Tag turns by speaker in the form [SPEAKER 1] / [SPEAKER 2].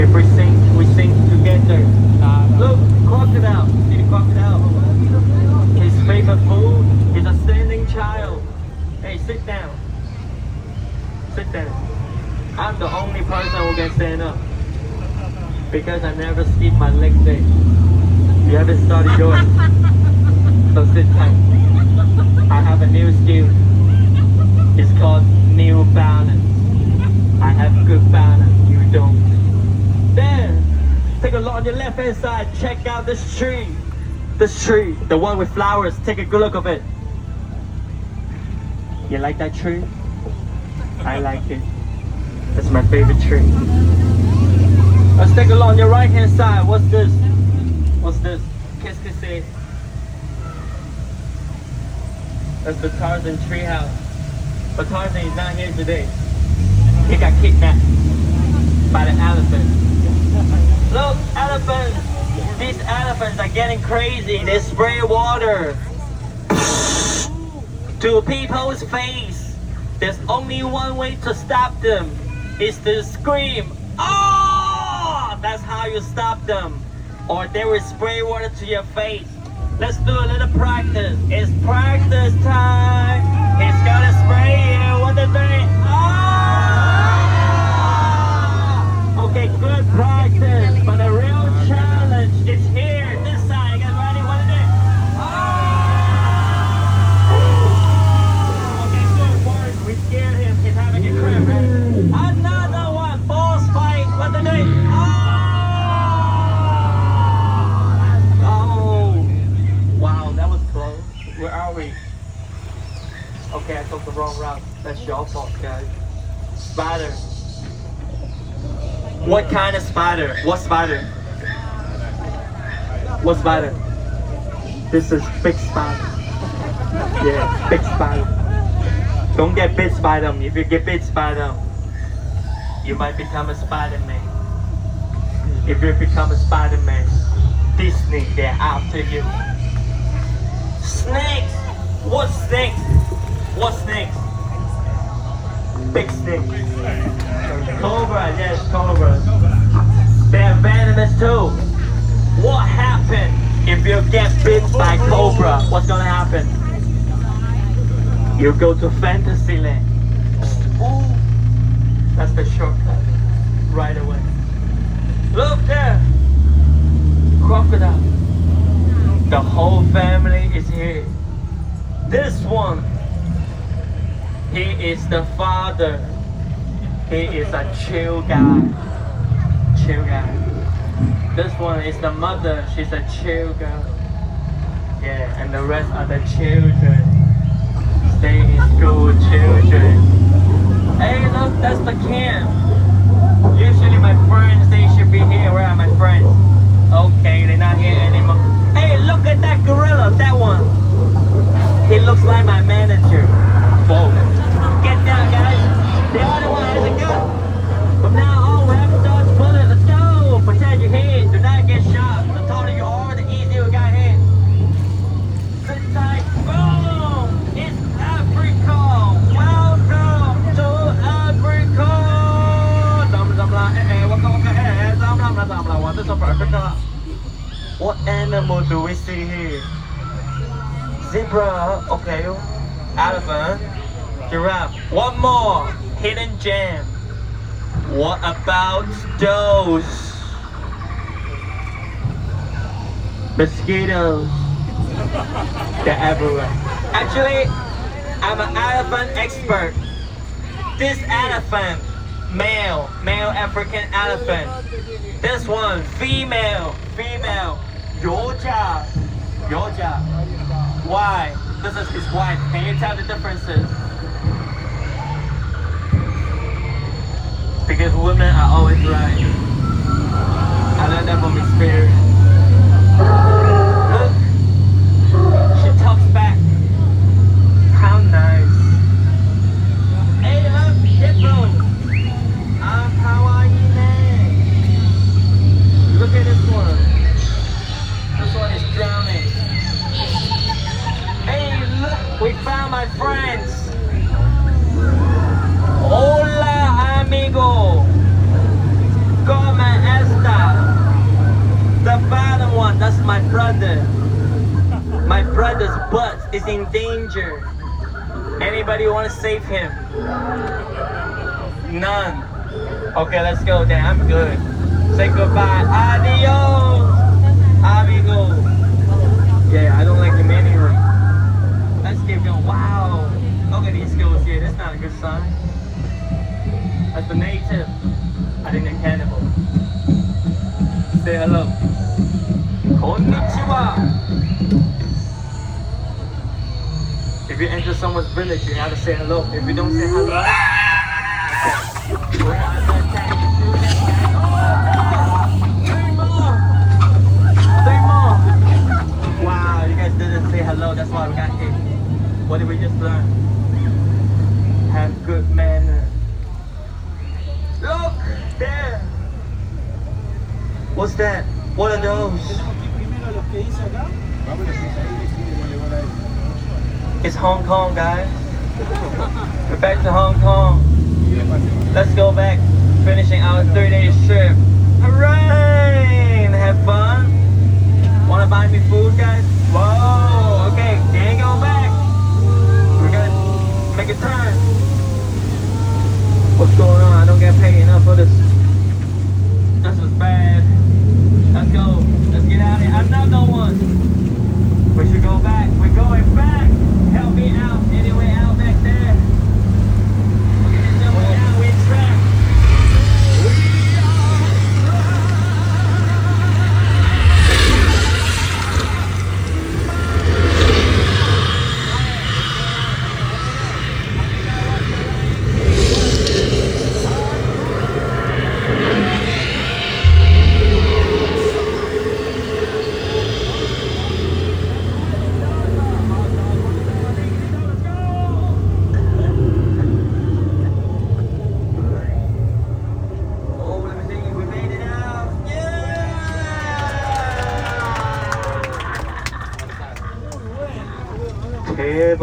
[SPEAKER 1] If we sing together. Look, crocodile. See the crocodile? His favorite food is a standing child. Hey, sit down. Sit down. I'm the only person who can stand up because I never skip my leg day. You haven't started yours, so sit tight. I have a new skill. It's called new balance. I have good balance. You don't. There. Take a look on your left hand side. Check out this tree. This tree, the one with flowers. Take a good look of it. You like that tree? I like it. That's my favorite tree. Let's take a look on your right hand side. What's this? What's this? Qu'est-ce que c'est? That's the Tarzan treehouse. But Tarzan is not here today. He got kidnapped by the elephant. Look, elephants! These elephants are getting crazy. They spray water to people's face. There's only one way to stop them. Is to scream, "Oh!" That's how you stop them. Or they will spray water to your face. Let's do a little practice. It's practice time. He's gonna spray you. What the thing? Oh! Okay, good practice. But the real challenge is here. This side. You guys ready? What is it? Oh! Okay, good work. We scared him. He's having a cramp, right? Another one. Boss fight. What the thing? Where are we? Okay, I took the wrong route. That's your fault, guys. Spider. What kind of spider? What spider? What spider? This is big spider. Yeah, big spider. Don't get bit by them. If you get bit by them, you might become a Spider-Man. If you become a Spider-Man, Disney, they're after you. Snakes! What snakes? What snakes? Big snakes. Cobra, yes, cobras. They're venomous too. What happens if you get bit by cobra? What's gonna happen? You go to Fantasyland. Ooh. That's the shortcut. Right away. Look there! Crocodile. The whole family is here. This one, he is the father. He is a chill guy. Chill guy. This one is the mother. She's a chill girl. Yeah, and the rest are the children. Stay in school children. Hey, look, that's the camp. Usually my friends, they should be here. Where are my friends? Okay, they're not here anymore. Hey, look at that gorilla, that one. He looks like my manager. Whoa. Get down, guys. The other one has a gun. From now on, we have to dodge bullets. Let's go. Protect your head. Do not get shot. The taller you are, the easier you got hit. Sit tight. Boom. It's Africa. Welcome to Africa. What animal do we see here? Zebra, okay. Elephant, giraffe. One more hidden gem. What about those? Mosquitoes. They're everywhere. Actually, I'm an elephant expert. This elephant, male African elephant. This one, female. Yoja. Why? This is his wife. Can you tell the differences? Because women are always right. I learned that from experience. Look, she talks back. How nice. Hey, look, hippo. How are you, man? Look at this one. This one is drowning. Hey, look, we found my friends. Hola, amigo. Go my brother. My brother's butt is in danger. Anybody want to save him? None. Okay, let's go then. I'm good. Say goodbye. Adios, amigo. Yeah, I don't like him anyway. Let's keep going. Wow. Look at these girls here. That's not a good sign. That's the native. I think they're cannibal. Say hello. Konnichiwa. If you enter someone's village, you have to say hello. If you don't say hello, Three more. Wow, you guys didn't say hello. That's why we got hit. What did we just learn? Have good manners. Look there. What's that? What are those? It's Hong Kong, guys. We're back to Hong Kong. Let's go back, finishing our 3-day trip. Hooray! Have fun. Wanna buy me food, guys? Whoa, okay, can't go back. We're gonna make a turn. What's going on? I don't get paid enough for this. This was bad. Let's go. Let's get out of here. Another one. We should go back. We're going back. Help me out. Any way out back there? Any way out? We're trapped. 대박.